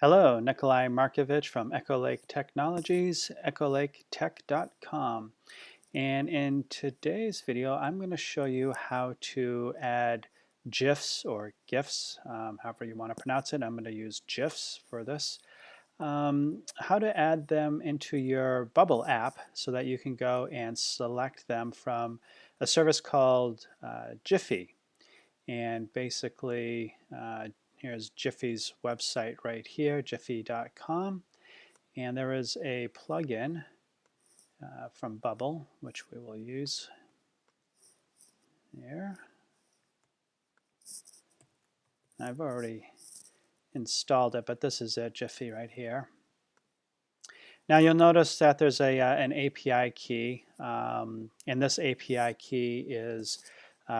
Hello, Nikolai Markovich from Echolake Technologies, echolaketech.com. And in today's video, I'm going to show you how to add GIFs or GIFs, however you want to pronounce it. I'm going to use GIFs for this. How to add them into your Bubble app so that you can go and select them from a service called Giphy. And basically, here's Giphy's website right here, giphy.com. And there is a plugin from Bubble, which we will use here. I've already installed it, but this is it, Giphy right here. Now you'll notice that there's an API key, and this API key is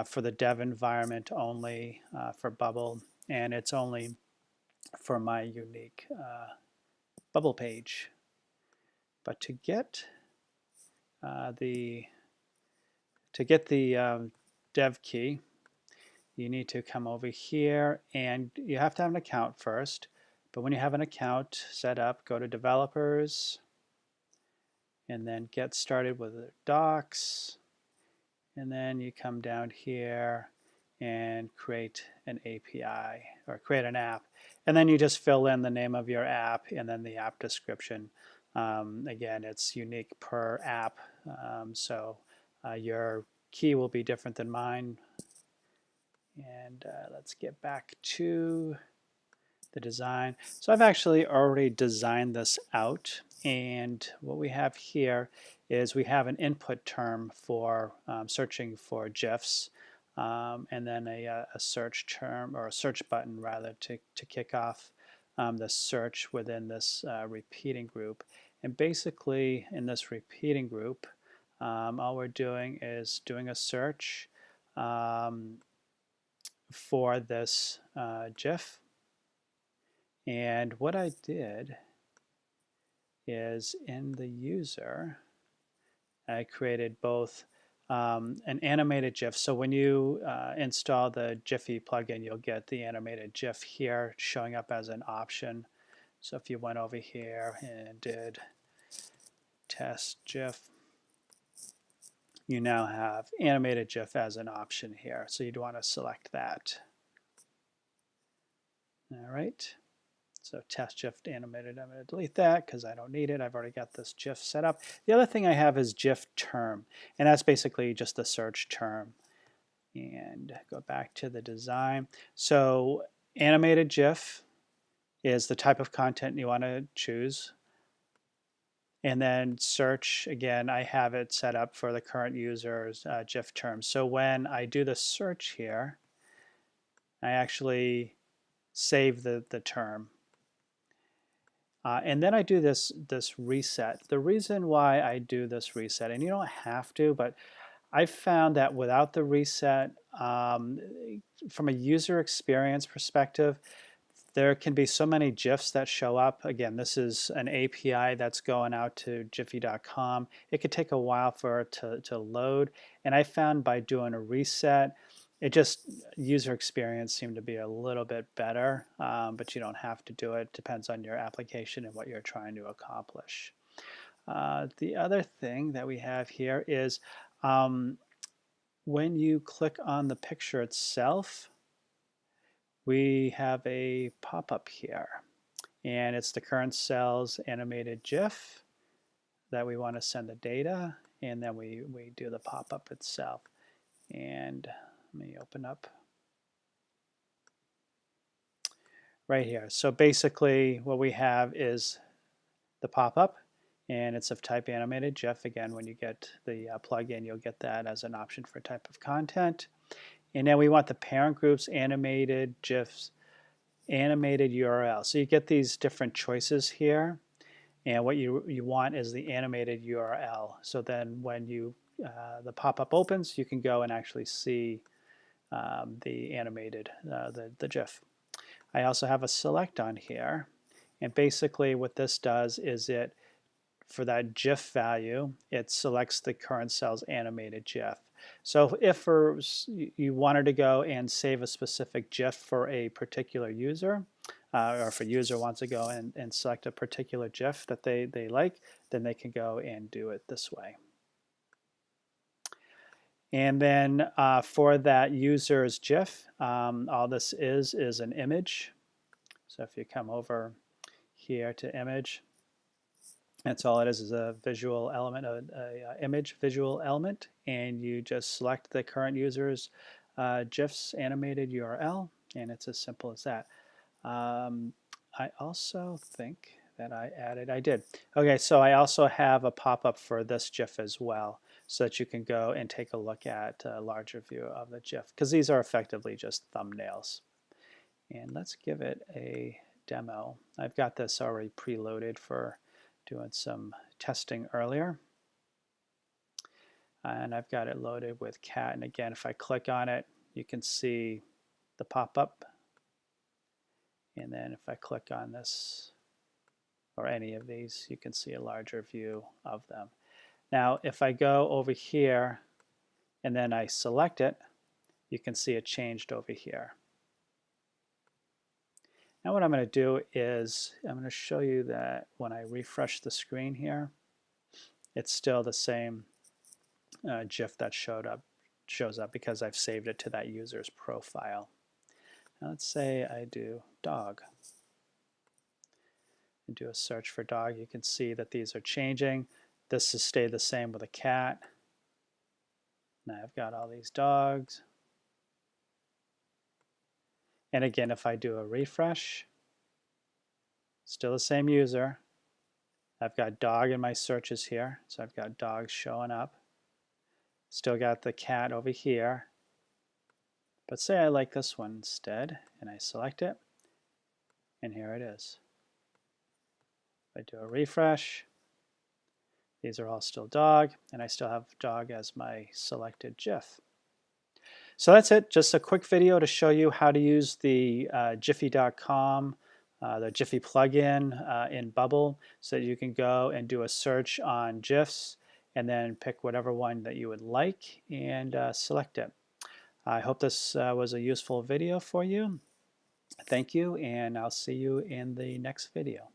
for the dev environment only for Bubble, and it's only for my unique Bubble page. But to get the dev key, you need to come over here, and you have to have an account first. But when you have an account set up, go to Developers, and then Get Started with Docs, and then you come down here and create an API or create an app, and then you just fill in the name of your app and then the app description. Again, it's unique per app, so your key will be different than mine. And let's get back to the design. So I've actually already designed this out, and what we have here is we have an input term for searching for GIFs, and then a search term, or a search button rather, to kick off the search within this repeating group. And basically in this repeating group, all we're doing is doing a search for this GIF. And what I did is in the user, I created both an animated GIF. So when you install the Giphy plugin, you'll get the animated GIF here showing up as an option. So if you went over here and did test GIF, you now have animated GIF as an option here. So you'd want to select that. All right. So test GIF animated, I'm going to delete that because I don't need it. I've already got this GIF set up. The other thing I have is GIF term, and that's basically just the search term. And go back to the design. So animated GIF is the type of content you want to choose. And then search, again, I have it set up for the current user's GIF term. So when I do the search here, I actually save the term. And then I do this reset. The reason why I do this reset, and you don't have to, but I've found that without the reset, from a user experience perspective, there can be so many GIFs that show up. Again, this is an API that's going out to Giphy.com. It could take a while for it to load. And I found by doing a reset, it just, user experience seemed to be a little bit better, but you don't have to do it. Depends on your application and what you're trying to accomplish. The other thing that we have here is when you click on the picture itself, we have a pop-up here, and it's the current cell's animated GIF that we want to send the data, and then we do the pop-up itself. And let me open up right here. So basically what we have is the pop-up, and it's of type animated GIF. Again, when you get the plugin, you'll get that as an option for type of content. And then we want the parent group's animated GIFs, animated URL. So you get these different choices here, and what you want is the animated URL. So then when you the pop-up opens, you can go and actually see the animated, the GIF. I also have a select on here, and basically what this does is it, for that GIF value, it selects the current cell's animated GIF. So if you wanted to go and save a specific GIF for a particular user, or if a user wants to go and select a particular GIF that they like, then they can go and do it this way. And then for that user's GIF, all this is an image. So if you come over here to image, that's all it is a visual element, a image visual element, and you just select the current user's GIF's animated URL, and it's as simple as that. I also think that I did. Okay, so I also have a pop-up for this GIF as well, so that you can go and take a look at a larger view of the GIF, because these are effectively just thumbnails. And let's give it a demo. I've got this already preloaded for doing some testing earlier. And I've got it loaded with cat. And again, if I click on it, you can see the pop-up. And then if I click on this or any of these, you can see a larger view of them. Now, if I go over here and then I select it, you can see it changed over here. Now what I'm going to do is I'm going to show you that when I refresh the screen here, it's still the same GIF that shows up because I've saved it to that user's profile. Now let's say I do dog and do a search for dog. You can see that these are changing. This has stayed the same with a cat. Now I've got all these dogs. And again, if I do a refresh, still the same user. I've got dog in my searches here, so I've got dogs showing up. Still got the cat over here. But say I like this one instead, and I select it, and here it is. If I do a refresh, these are all still dog, and I still have dog as my selected GIF. So that's it, just a quick video to show you how to use the Giphy.com, the Giphy plugin in Bubble, so that you can go and do a search on GIFs and then pick whatever one that you would like and select it. I hope this was a useful video for you. Thank you, and I'll see you in the next video.